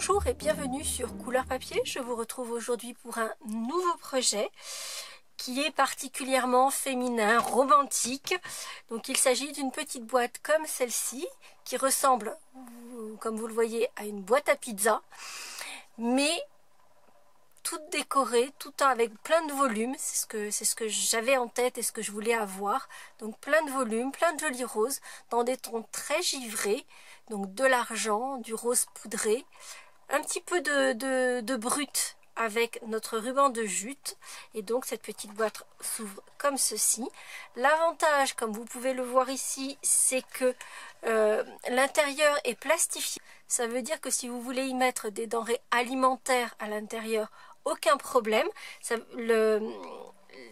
Bonjour et bienvenue sur Couleur Papier. Je vous retrouve aujourd'hui pour un nouveau projet qui est particulièrement féminin, romantique. Donc il s'agit d'une petite boîte comme celle-ci qui ressemble, comme vous le voyez, à une boîte à pizza, mais toute décorée, tout avec plein de volumes. C'est ce que j'avais en tête et ce que je voulais avoir. Donc plein de volumes, plein de jolis roses dans des tons très givrés. Donc de l'argent, du rose poudré, un petit peu de brut avec notre ruban de jute. Et donc cette petite boîte s'ouvre comme ceci. L'avantage, comme vous pouvez le voir ici, c'est que l'intérieur est plastifié. Ça veut dire que si vous voulez y mettre des denrées alimentaires à l'intérieur, aucun problème.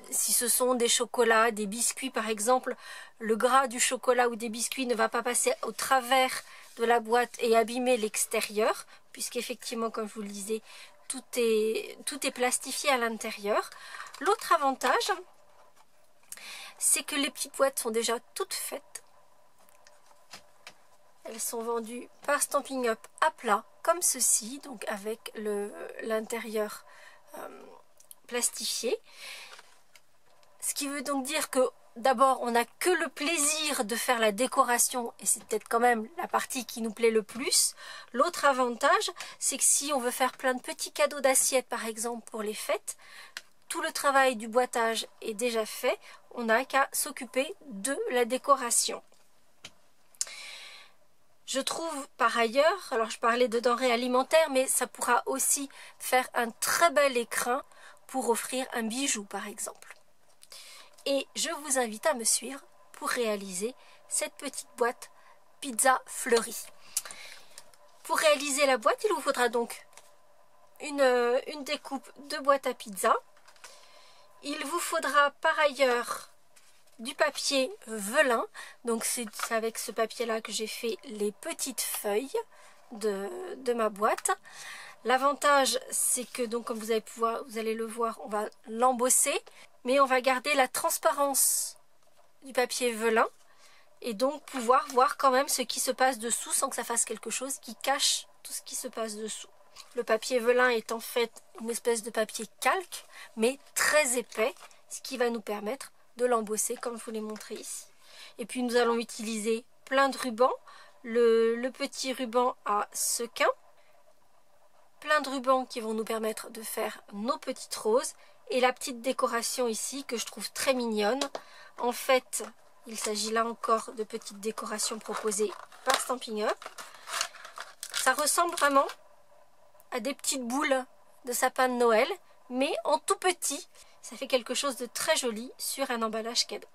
Si ce sont des chocolats, des biscuits par exemple, le gras du chocolat ou des biscuits ne va pas passer au travers de la boîte et abîmer l'extérieur, puisqu'effectivement, comme je vous le disais, tout est plastifié à l'intérieur. L'autre avantage, c'est que les petites boîtes sont déjà toutes faites. Elles sont vendues par Stampin' Up à plat, comme ceci, donc avec l'intérieur plastifié. Ce qui veut donc dire que d'abord, on n'a que le plaisir de faire la décoration, et c'est peut-être quand même la partie qui nous plaît le plus. L'autre avantage, c'est que si on veut faire plein de petits cadeaux d'assiettes, par exemple, pour les fêtes, tout le travail du boitage est déjà fait, on n'a qu'à s'occuper de la décoration. Je trouve par ailleurs, alors je parlais de denrées alimentaires, mais ça pourra aussi faire un très bel écrin pour offrir un bijou, par exemple. Et je vous invite à me suivre pour réaliser cette petite boîte pizza fleurie. Pour réaliser la boîte, il vous faudra donc une découpe de boîte à pizza. Il vous faudra par ailleurs du papier velin. Donc c'est avec ce papier-là que j'ai fait les petites feuilles de ma boîte. L'avantage, c'est que, donc, comme vous allez le voir, on va l'embosser, mais on va garder la transparence du papier velin et donc pouvoir voir quand même ce qui se passe dessous sans que ça fasse quelque chose qui cache tout ce qui se passe dessous. Le papier velin est en fait une espèce de papier calque, mais très épais, ce qui va nous permettre de l'embosser comme je vous l'ai montré ici. Et puis nous allons utiliser plein de rubans, le petit ruban à sequin, plein de rubans qui vont nous permettre de faire nos petites roses et la petite décoration ici que je trouve très mignonne. En fait, il s'agit là encore de petites décorations proposées par Stampin' Up. Ça ressemble vraiment à des petites boules de sapin de Noël, mais en tout petit. Ça fait quelque chose de très joli sur un emballage cadeau.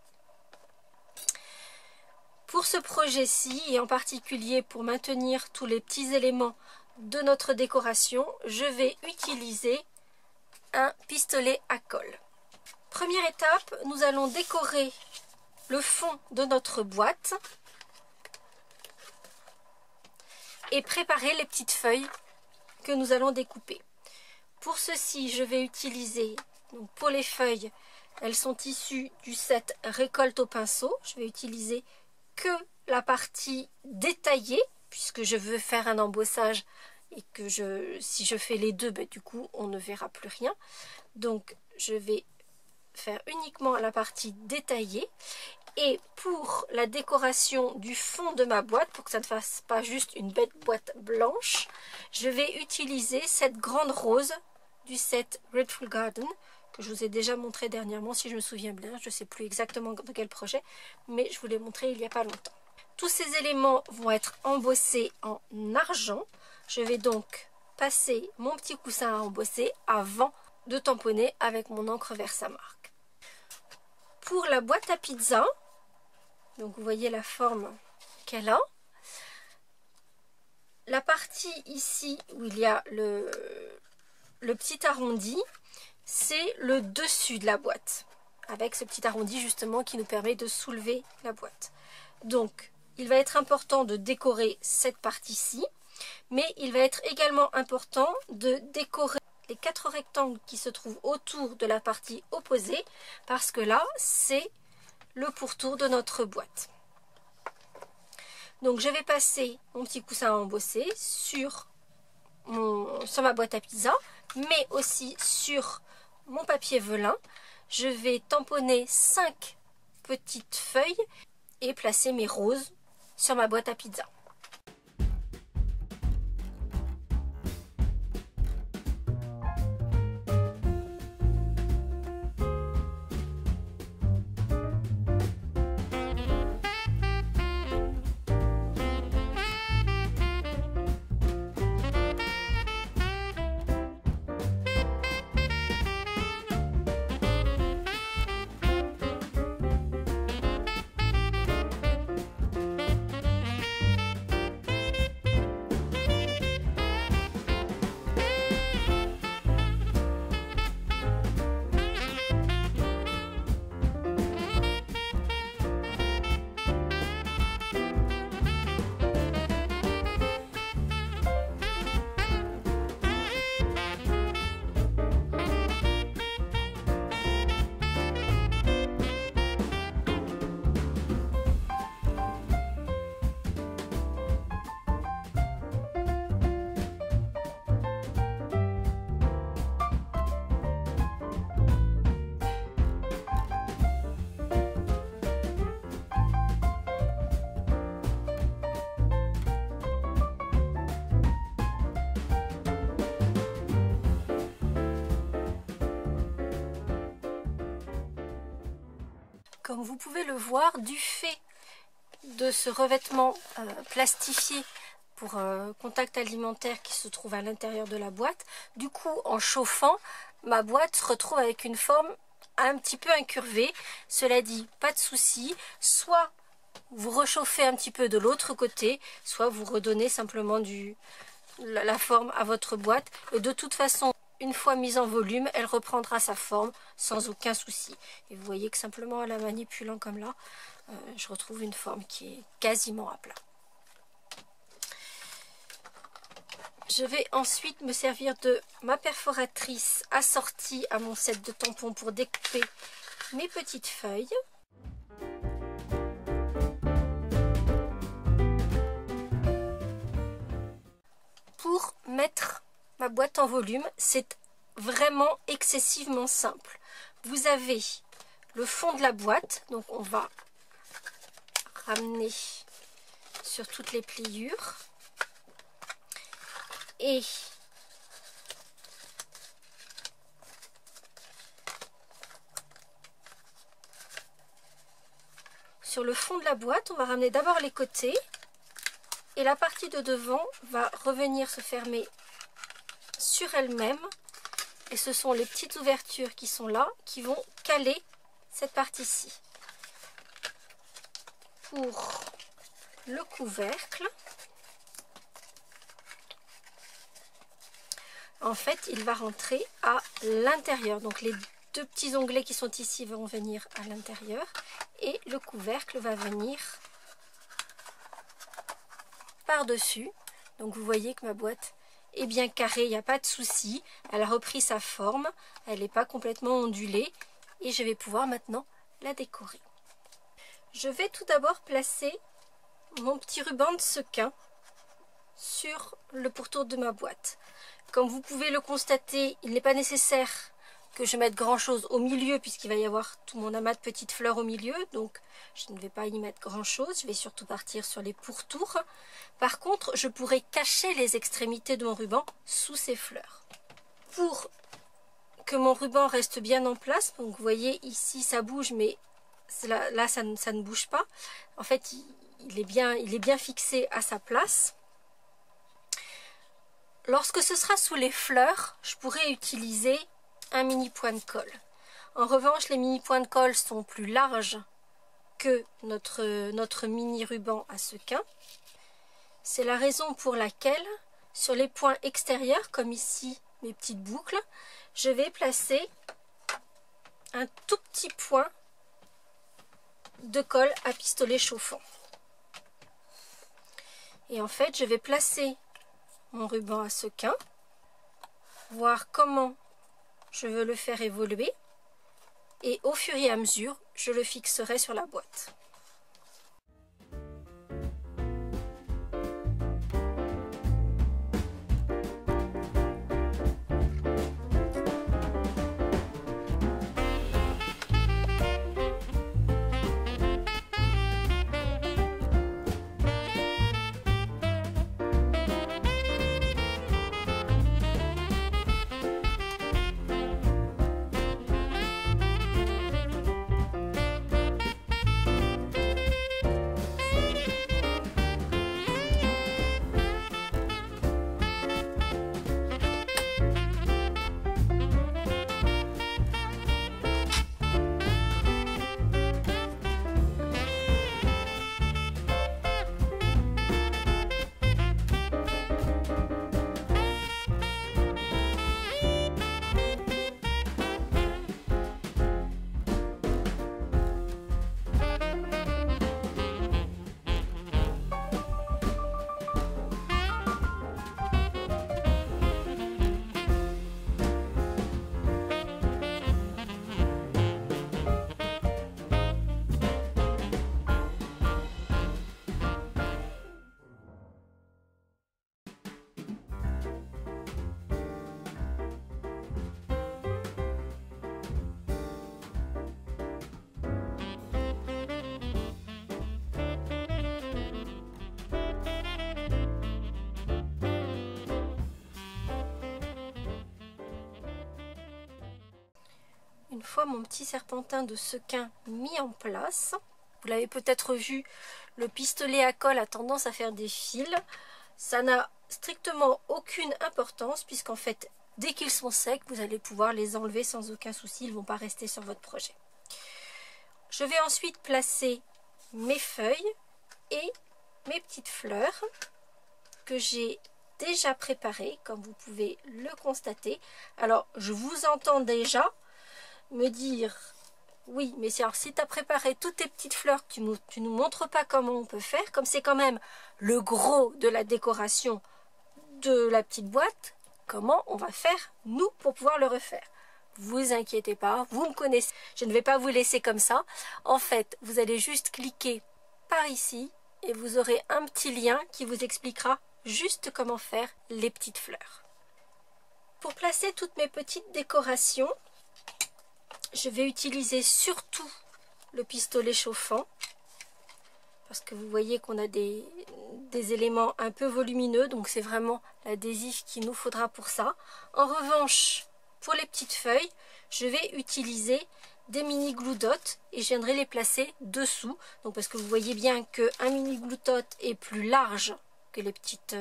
Pour ce projet-ci, et en particulier pour maintenir tous les petits éléments de notre décoration, je vais utiliser un pistolet à colle. Première étape, nous allons décorer le fond de notre boîte et préparer les petites feuilles que nous allons découper. Pour ceci, je vais utiliser, donc pour les feuilles, elles sont issues du set récolte au pinceau. Je vais utiliser que la partie détaillée, puisque je veux faire un embossage et que si je fais les deux, ben, du coup, on ne verra plus rien. Donc, je vais faire uniquement la partie détaillée. Et pour la décoration du fond de ma boîte, pour que ça ne fasse pas juste une bête boîte blanche, je vais utiliser cette grande rose du set Grateful Garden, que je vous ai déjà montré dernièrement, si je me souviens bien. Je ne sais plus exactement de quel projet, mais je vous l'ai montré il n'y a pas longtemps. Tous ces éléments vont être embossés en argent. Je vais donc passer mon petit coussin à embosser avant de tamponner avec mon encre Versamark. Pour la boîte à pizza, donc vous voyez la forme qu'elle a. La partie ici où il y a le petit arrondi, c'est le dessus de la boîte, avec ce petit arrondi justement qui nous permet de soulever la boîte. Donc, il va être important de décorer cette partie-ci, mais il va être également important de décorer les 4 rectangles qui se trouvent autour de la partie opposée, parce que là, c'est le pourtour de notre boîte. Donc, je vais passer mon petit coussin à embosser sur sur ma boîte à pizza, mais aussi sur mon papier velin. Je vais tamponner 5 petites feuilles et placer mes roses sur ma boîte à pizza. Comme vous pouvez le voir, du fait de ce revêtement plastifié pour contact alimentaire qui se trouve à l'intérieur de la boîte, du coup en chauffant, ma boîte se retrouve avec une forme un petit peu incurvée. Cela dit, pas de souci, soit vous réchauffez un petit peu de l'autre côté, soit vous redonnez simplement la forme à votre boîte. Et de toute façon, une fois mise en volume, elle reprendra sa forme sans aucun souci. Et vous voyez que simplement en la manipulant comme là, je retrouve une forme qui est quasiment à plat. Je vais ensuite me servir de ma perforatrice assortie à mon set de tampons pour découper mes petites feuilles. Pour mettre ma boîte en volume, c'est vraiment excessivement simple. Vous avez le fond de la boîte, donc on va ramener sur toutes les pliures. Et sur le fond de la boîte, on va ramener d'abord les côtés et la partie de devant va revenir se fermer sur elle-même. Et ce sont les petites ouvertures qui sont là qui vont caler cette partie-ci. Pour le couvercle, en fait, il va rentrer à l'intérieur. Donc les deux petits onglets qui sont ici vont venir à l'intérieur et le couvercle va venir par-dessus. Donc vous voyez que ma boîte est bien carrée, il n'y a pas de souci. Elle a repris sa forme, elle n'est pas complètement ondulée et je vais pouvoir maintenant la décorer. Je vais tout d'abord placer mon petit ruban de sequin sur le pourtour de ma boîte. Comme vous pouvez le constater, il n'est pas nécessaire que je mette grand chose au milieu puisqu'il va y avoir tout mon amas de petites fleurs au milieu, donc je ne vais pas y mettre grand chose. Je vais surtout partir sur les pourtours. Par contre, je pourrais cacher les extrémités de mon ruban sous ces fleurs. Pour que mon ruban reste bien en place, donc vous voyez ici ça bouge, mais là ça ne bouge pas. En fait, il est bien fixé à sa place. Lorsque ce sera sous les fleurs, je pourrais utiliser un mini point de colle. En revanche, les mini points de colle sont plus larges que notre mini ruban à sequin. C'est la raison pour laquelle, sur les points extérieurs, comme ici mes petites boucles, je vais placer un tout petit point de colle à pistolet chauffant. Et en fait, je vais placer mon ruban à sequin, voir comment je veux le faire évoluer et au fur et à mesure, je le fixerai sur la boîte. une fois mon petit serpentin de sequin mis en place, vous l'avez peut-être vu, le pistolet à colle a tendance à faire des fils. Ça n'a strictement aucune importance puisqu'en fait, dès qu'ils sont secs, vous allez pouvoir les enlever sans aucun souci. Ils ne vont pas rester sur votre projet. Je vais ensuite placer mes feuilles et mes petites fleurs que j'ai déjà préparées, comme vous pouvez le constater. Alors, je vous entends déjà me dire... Oui, mais alors, si tu as préparé toutes tes petites fleurs, tu nous montres pas comment on peut faire, comme c'est quand même le gros de la décoration de la petite boîte, comment on va faire, nous, pour pouvoir le refaire. Vous inquiétez pas, vous me connaissez, je ne vais pas vous laisser comme ça. En fait, vous allez juste cliquer par ici et vous aurez un petit lien qui vous expliquera juste comment faire les petites fleurs. Pour placer toutes mes petites décorations, je vais utiliser surtout le pistolet chauffant parce que vous voyez qu'on a des éléments un peu volumineux, donc c'est vraiment l'adhésif qu'il nous faudra pour ça. En revanche, pour les petites feuilles, je vais utiliser des mini glue dots et je viendrai les placer dessous. Donc parce que vous voyez bien qu'un mini glue dot est plus large que les petites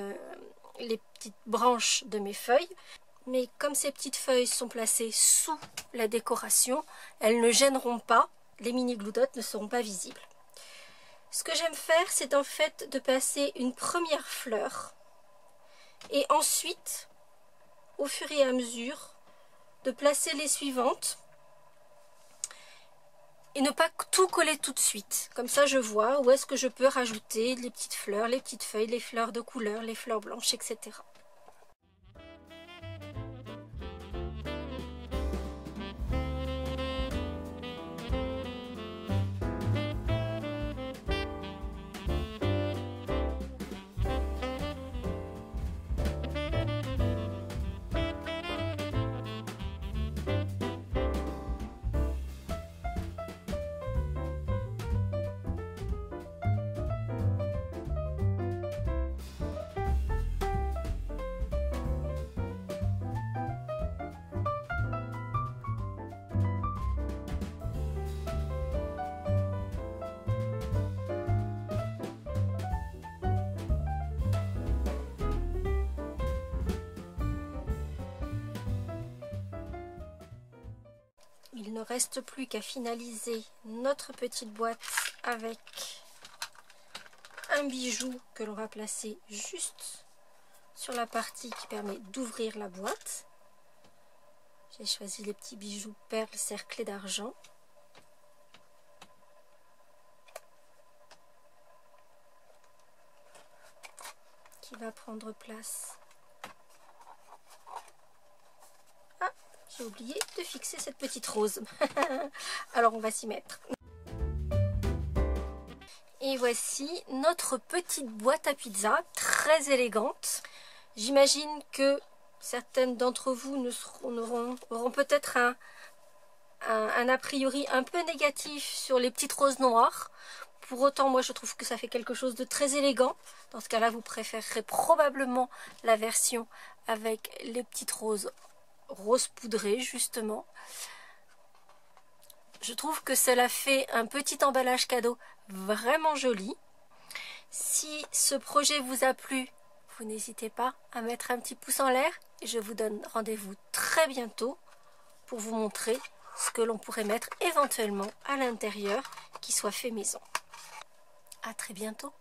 branches de mes feuilles. Mais comme ces petites feuilles sont placées sous la décoration, elles ne gêneront pas, les mini glue dots ne seront pas visibles. Ce que j'aime faire, c'est en fait de placer une première fleur et ensuite, au fur et à mesure, de placer les suivantes et ne pas tout coller tout de suite. Comme ça, je vois où est-ce que je peux rajouter les petites fleurs, les petites feuilles, les fleurs de couleur, les fleurs blanches, etc. Il ne reste plus qu'à finaliser notre petite boîte avec un bijou que l'on va placer juste sur la partie qui permet d'ouvrir la boîte. J'ai choisi les petits bijoux perles cerclés d'argent. Qui va prendre place. J'ai oublié de fixer cette petite rose. Alors on va s'y mettre. Et voici notre petite boîte à pizza, très élégante. J'imagine que certaines d'entre vous auront peut-être un a priori un peu négatif sur les petites roses noires. Pour autant, moi je trouve que ça fait quelque chose de très élégant. Dans ce cas-là, vous préférerez probablement la version avec les petites roses rose poudré justement. Je trouve que cela fait un petit emballage cadeau vraiment joli. Si ce projet vous a plu, vous n'hésitez pas à mettre un petit pouce en l'air et je vous donne rendez-vous très bientôt pour vous montrer ce que l'on pourrait mettre éventuellement à l'intérieur qui soit fait maison. À très bientôt.